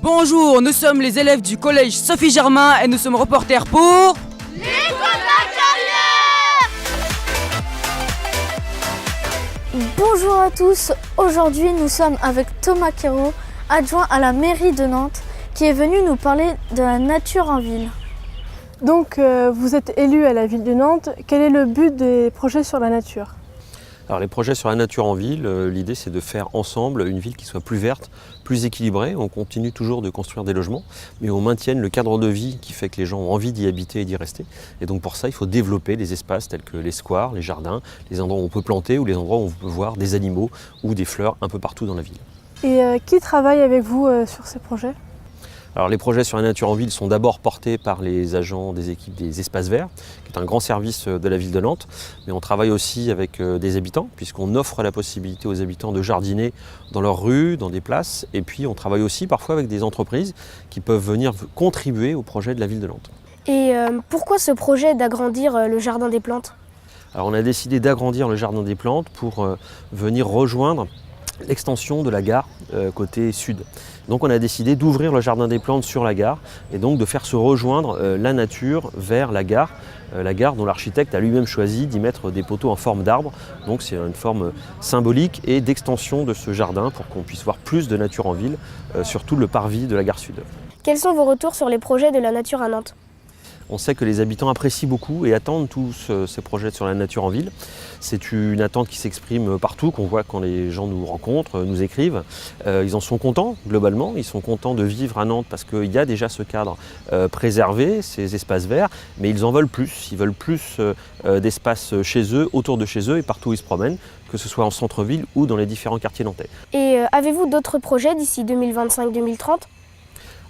Bonjour, nous sommes les élèves du collège Sophie Germain et nous sommes reporters pour... L'écho de la carrière. Bonjour à tous, aujourd'hui nous sommes avec Thomas Quérault, adjoint à la mairie de Nantes, qui est venu nous parler de la nature en ville. Donc vous êtes élu à la ville de Nantes, quel est le but des projets sur la nature ? Alors les projets sur la nature en ville, l'idée c'est de faire ensemble une ville qui soit plus verte, plus équilibrée. On continue toujours de construire des logements, mais on maintienne le cadre de vie qui fait que les gens ont envie d'y habiter et d'y rester. Et donc pour ça, il faut développer des espaces tels que les squares, les jardins, les endroits où on peut planter ou les endroits où on peut voir des animaux ou des fleurs un peu partout dans la ville. Et qui travaille avec vous sur ces projets ? Alors les projets sur la nature en ville sont d'abord portés par les agents des équipes des espaces verts, qui est un grand service de la ville de Nantes, mais on travaille aussi avec des habitants, puisqu'on offre la possibilité aux habitants de jardiner dans leurs rues, dans des places, et puis on travaille aussi parfois avec des entreprises qui peuvent venir contribuer au projet de la ville de Nantes. Et pourquoi ce projet d'agrandir le jardin des plantes ? Alors on a décidé d'agrandir le jardin des plantes pour venir rejoindre l'extension de la gare côté sud. Donc on a décidé d'ouvrir le jardin des plantes sur la gare et donc de faire se rejoindre la nature vers la gare dont l'architecte a lui-même choisi d'y mettre des poteaux en forme d'arbre. Donc c'est une forme symbolique et d'extension de ce jardin pour qu'on puisse voir plus de nature en ville, sur tout le parvis de la gare sud. Quels sont vos retours sur les projets de la nature à Nantes ? On sait que les habitants apprécient beaucoup et attendent tous ces projets sur la nature en ville. C'est une attente qui s'exprime partout, qu'on voit quand les gens nous rencontrent, nous écrivent. Ils en sont contents globalement, ils sont contents de vivre à Nantes parce qu'il y a déjà ce cadre préservé, ces espaces verts, mais ils en veulent plus. Ils veulent plus d'espace chez eux, autour de chez eux et partout où ils se promènent, que ce soit en centre-ville ou dans les différents quartiers nantais. Et avez-vous d'autres projets d'ici 2025-2030 ?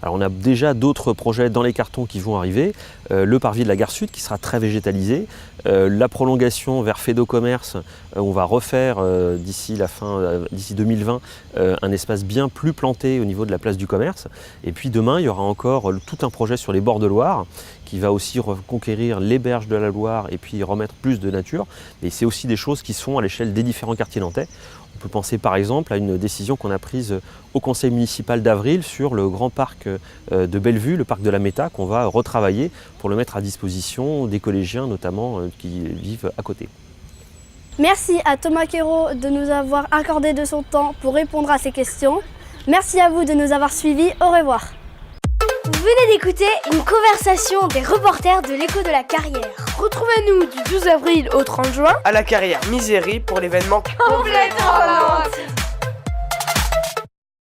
Alors on a déjà d'autres projets dans les cartons qui vont arriver. Le parvis de la gare sud qui sera très végétalisé. La prolongation vers Fedo Commerce, on va refaire d'ici 2020 un espace bien plus planté au niveau de la place du commerce. Et puis demain, il y aura encore tout un projet sur les bords de Loire qui va aussi reconquérir les berges de la Loire et puis remettre plus de nature. Et c'est aussi des choses qui sont à l'échelle des différents quartiers nantais. On peut penser par exemple à une décision qu'on a prise au conseil municipal d'Avril sur le grand parc de Bellevue, le parc de la Méta, qu'on va retravailler pour le mettre à disposition des collégiens notamment qui vivent à côté. Merci à Thomas Quérault de nous avoir accordé de son temps pour répondre à ces questions. Merci à vous de nous avoir suivis. Au revoir. Vous venez d'écouter une conversation des reporters de l'écho de la carrière. Retrouvez-nous du 12 avril au 30 juin à la carrière Misérie pour l'événement Complètement Nantes.